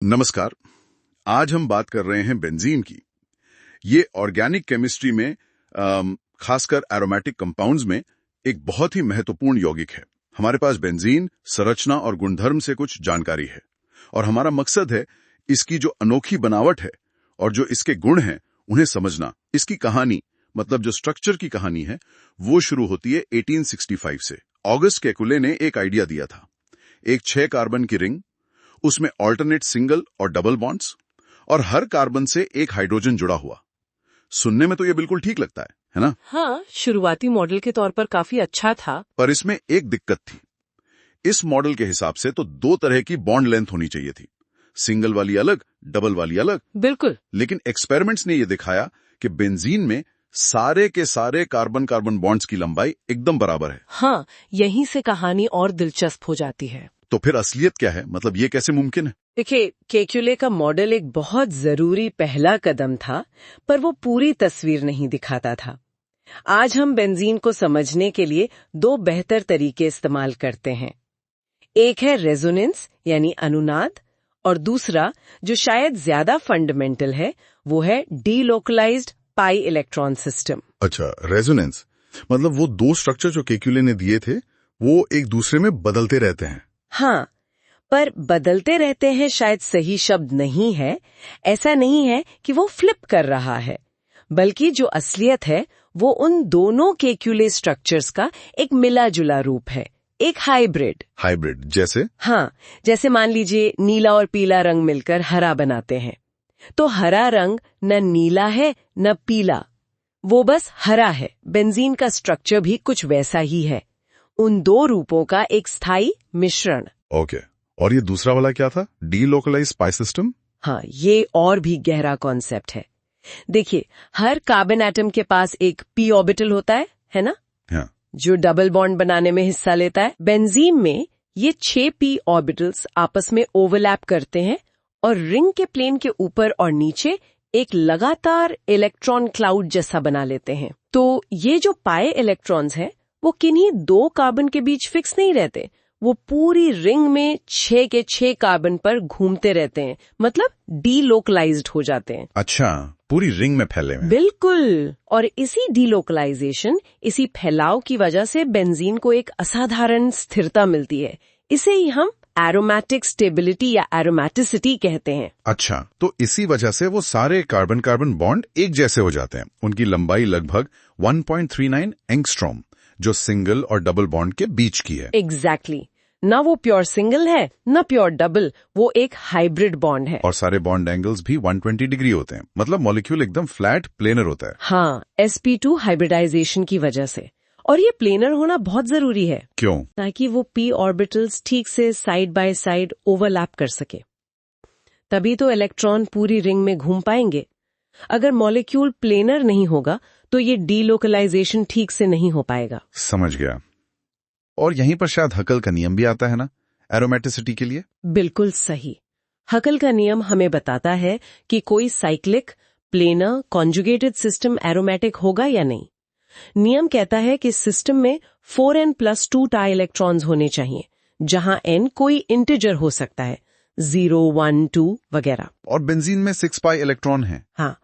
नमस्कार। आज हम बात कर रहे हैं बेंजीन की। ये ऑर्गेनिक केमिस्ट्री में खासकर एरोमेटिक कंपाउंड्स में एक बहुत ही महत्वपूर्ण यौगिक है। हमारे पास बेंजीन संरचना और गुणधर्म से कुछ जानकारी है और हमारा मकसद है इसकी जो अनोखी बनावट है और जो इसके गुण हैं उन्हें समझना। इसकी कहानी मतलब जो स्ट्रक्चर की कहानी है वो शुरू होती है 1865 से। ऑगस्ट केकुले ने एक आइडिया दिया था, एक 6 कार्बन की रिंग, उसमें ऑल्टरनेट सिंगल और डबल बॉन्ड्स और हर कार्बन से एक हाइड्रोजन जुड़ा हुआ। सुनने में तो ये बिल्कुल ठीक लगता है ना? हाँ, शुरुआती मॉडल के तौर पर काफी अच्छा था। पर इसमें एक दिक्कत थी। इस मॉडल के हिसाब से तो 2 तरह की बॉन्ड लेंथ होनी चाहिए थी, सिंगल वाली अलग, डबल वाली अलग। बिल्कुल। लेकिन एक्सपेरिमेंट्स ने ये दिखाया कि बेंजीन में सारे के सारे कार्बन कार्बन बॉन्ड्स की लंबाई एकदम बराबर है। हाँ, यहीं से कहानी और दिलचस्प हो जाती है। तो फिर असलियत क्या है? मतलब ये कैसे मुमकिन है? देखिए, केक्युले का मॉडल एक बहुत जरूरी पहला कदम था, पर वो पूरी तस्वीर नहीं दिखाता था। आज हम बेंजीन को समझने के लिए 2 बेहतर तरीके इस्तेमाल करते हैं। एक है रेजोनेंस यानी अनुनाद, और दूसरा जो शायद ज्यादा फंडामेंटल है वो है डीलोकलाइज्ड पाई इलेक्ट्रॉन सिस्टम। अच्छा, रेजोनेंस मतलब वो 2 स्ट्रक्चर जो केक्युले ने दिए थे वो एक दूसरे में बदलते रहते हैं। हाँ, पर बदलते रहते हैं शायद सही शब्द नहीं है। ऐसा नहीं है कि वो फ्लिप कर रहा है, बल्कि जो असलियत है वो उन दोनों केक्युले स्ट्रक्चर्स का एक मिला जुला रूप है, एक हाइब्रिड। हाइब्रिड जैसे? हाँ, जैसे मान लीजिए नीला और पीला रंग मिलकर हरा बनाते हैं, तो हरा रंग न नीला है न पीला, वो बस हरा है। बेंजीन का स्ट्रक्चर भी कुछ वैसा ही है, उन 2 रूपों का एक स्थायी मिश्रण। ओके। और ये दूसरा वाला क्या था? डीलोकलाइज्ड पाई सिस्टम? हाँ, ये और भी गहरा कॉन्सेप्ट है। देखिए, हर कार्बन एटम के पास एक पी ऑर्बिटल होता है ना? हाँ। जो डबल बॉन्ड बनाने में हिस्सा लेता है। बेंजीन में ये 6 पी ऑर्बिटल्स आपस में ओवरलैप करते हैं और रिंग के प्लेन के ऊपर और नीचे एक लगातार इलेक्ट्रॉन क्लाउड जैसा बना लेते हैं। तो ये जो पाए इलेक्ट्रॉन्स हैं वो किन्हीं 2 कार्बन के बीच फिक्स नहीं रहते, वो पूरी रिंग में 6 के 6 कार्बन पर घूमते रहते हैं, मतलब डीलोकलाइज्ड हो जाते हैं। अच्छा, पूरी रिंग में फैले हुए। बिल्कुल। और इसी डीलोकलाइजेशन, इसी फैलाव की वजह से बेंजीन को एक असाधारण स्थिरता मिलती है। इसे ही हम एरोमेटिक स्टेबिलिटी या एरोमेटिसिटी कहते हैं। अच्छा, तो इसी वजह से वो सारे कार्बन कार्बन बॉन्ड एक जैसे हो जाते हैं। उनकी लंबाई लगभग 1.39 एंगस्ट्रॉम, जो सिंगल और डबल बॉन्ड के बीच की है। एग्जैक्टली। ना वो प्योर सिंगल है ना प्योर डबल, वो एक हाइब्रिड बॉन्ड है। और सारे बॉन्ड एंगल्स भी 120 डिग्री होते हैं, मतलब मॉलिक्यूल एकदम फ्लैट प्लेनर होता है। हाँ, sp2 हाइब्रिडाइजेशन की वजह से। और ये प्लेनर होना बहुत जरूरी है। क्यों? ताकि वो पी ऑर्बिटल्स ठीक से साइड बाय साइड ओवरलैप कर सके, तभी तो इलेक्ट्रॉन पूरी रिंग में घूम पाएंगे। अगर मॉलिक्यूल प्लेनर नहीं होगा तो ये डीलोकलाइजेशन ठीक से नहीं हो पाएगा। समझ गया। और यहीं पर शायद हकल का नियम भी आता है ना, एरोमेटिसिटी के लिए? बिल्कुल सही। हकल का नियम हमें बताता है कि कोई cyclic, planar, conjugated system aromatic होगा या नहीं। नियम कहता है कि सिस्टम में 4n+2 टाई इलेक्ट्रॉन्स होने चाहिए, जहां n कोई इंटीजर हो सकता है, 0, 1, 2 वगैरह। और बेंजीन में 6 पाई इलेक्ट्रॉन है। हाँ,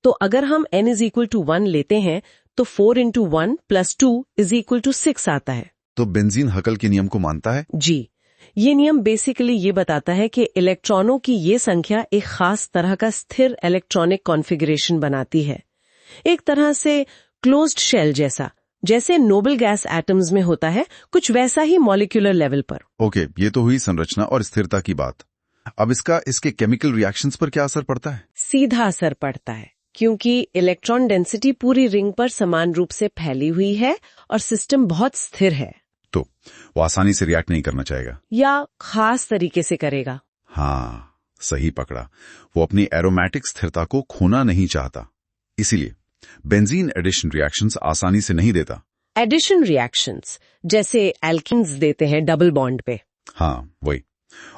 तो अगर हम n = 1 लेते हैं तो 4 × 1 + 2 = 6 आता है। तो बेंजीन हकल के नियम को मानता है? जी, ये नियम बेसिकली ये बताता है कि इलेक्ट्रॉनों की ये संख्या एक खास तरह का स्थिर इलेक्ट्रॉनिक कॉन्फ़िगरेशन बनाती है, एक तरह से क्लोज्ड शेल जैसा, जैसे नोबल गैस एटम्स में होता है, कुछ वैसा ही मॉलिक्यूलर लेवल पर। ओके, ये तो हुई संरचना और स्थिरता की बात। अब इसके केमिकल रिएक्शंस पर क्या असर पड़ता है? सीधा असर पड़ता है, क्योंकि इलेक्ट्रॉन डेंसिटी पूरी रिंग पर समान रूप से फैली हुई है और सिस्टम बहुत स्थिर है। तो वो आसानी से रिएक्ट नहीं करना चाहेगा, या खास तरीके से करेगा। हाँ, सही पकड़ा। वो अपनी एरोमेटिक स्थिरता को खोना नहीं चाहता, इसीलिए बेंजीन एडिशन रिएक्शंस आसानी से नहीं देता। एडिशन रिएक्शंस जैसे एल्कीन्स देते हैं डबल बॉन्ड पे। हाँ, वही।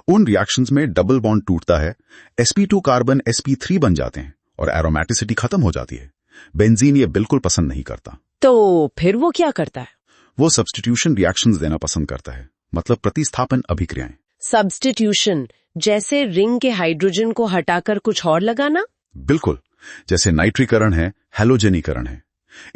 उन रिएक्शंस में डबल बॉन्ड टूटता है, sp2 कार्बन sp3 बन जाते हैं और एरोमेटिसिटी खत्म हो जाती है। बेंजीन ये बिल्कुल पसंद नहीं करता। तो फिर वो क्या करता है? वो सब्स्टिट्यूशन रिएक्शंस देना पसंद करता है, मतलब प्रतिस्थापन अभिक्रियाएं। सब्स्टिट्यूशन जैसे रिंग के हाइड्रोजन को हटाकर कुछ और लगाना? बिल्कुल, जैसे नाइट्रीकरण है, हैलोजेनीकरण है।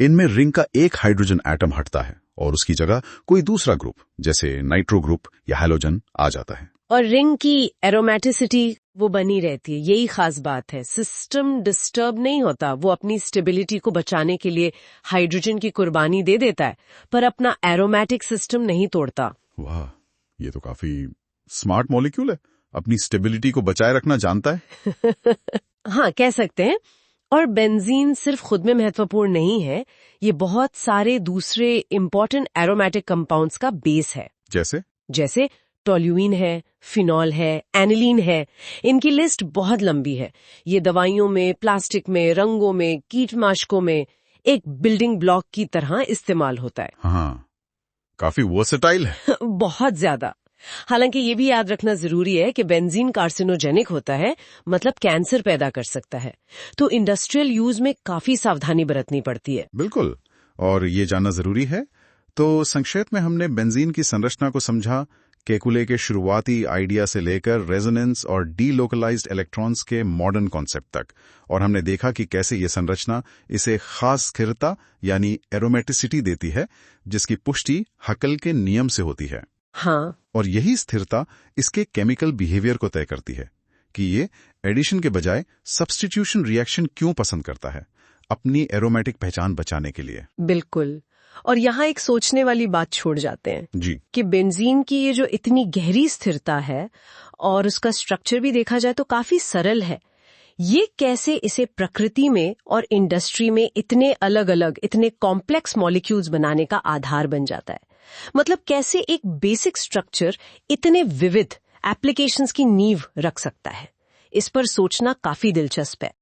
इनमें रिंग का एक हाइड्रोजन एटम हटता है और उसकी जगह कोई दूसरा ग्रुप जैसे नाइट्रो ग्रुप या हैलोजन आ जाता है। और रिंग की एरोमेटिसिटी वो बनी रहती है, यही खास बात है। सिस्टम डिस्टर्ब नहीं होता, वो अपनी स्टेबिलिटी को बचाने के लिए हाइड्रोजन की कुर्बानी दे देता है, पर अपना एरोमेटिक सिस्टम नहीं तोड़ता। वाह, ये तो काफी स्मार्ट मॉलिक्यूल है, अपनी स्टेबिलिटी को बचाए रखना जानता है। हाँ, कह सकते हैं। और बेंजीन सिर्फ खुद में महत्वपूर्ण नहीं है, ये बहुत सारे दूसरे इंपॉर्टेंट एरोमेटिक कंपाउंड्स का बेस है। जैसे टोल्यूइन है, फिनॉल है, एनिलीन है। इनकी लिस्ट बहुत लंबी है। ये दवाइयों में, प्लास्टिक में, रंगों में, कीटनाशकों में एक बिल्डिंग ब्लॉक की तरह इस्तेमाल होता है। हाँ, काफी वर्सेटाइल है। बहुत ज्यादा। हालांकि ये भी याद रखना जरूरी है कि बेंजीन कार्सिनोजेनिक होता है, मतलब कैंसर पैदा कर सकता है। तो इंडस्ट्रियल यूज में काफी सावधानी बरतनी पड़ती है। बिल्कुल, और ये जानना जरूरी है। तो संक्षेप में हमने बेंजीन की संरचना को समझा, केकुले के शुरुआती आइडिया से लेकर रेजोनेंस और डीलोकलाइज्ड इलेक्ट्रॉन्स के मॉडर्न कॉन्सेप्ट तक, और हमने देखा कि कैसे ये संरचना इसे खास स्थिरता यानी एरोमेटिसिटी देती है, जिसकी पुष्टि हकल के नियम से होती है। हाँ, और यही स्थिरता इसके केमिकल बिहेवियर को तय करती है कि ये एडिशन के बजाय सब्स्टिट्यूशन रिएक्शन क्यों पसंद करता है, अपनी एरोमेटिक पहचान बचाने के लिए। बिल्कुल। और यहाँ एक सोचने वाली बात छोड़ जाते हैं जी, कि बेंजीन की ये जो इतनी गहरी स्थिरता है और उसका स्ट्रक्चर भी देखा जाए तो काफी सरल है, ये कैसे इसे प्रकृति में और इंडस्ट्री में इतने अलग अलग, इतने कॉम्प्लेक्स मॉलिक्यूल्स बनाने का आधार बन जाता है। मतलब कैसे एक बेसिक स्ट्रक्चर इतने विविध एप्लीकेशंस की नींव रख सकता है। इस पर सोचना काफी दिलचस्प है।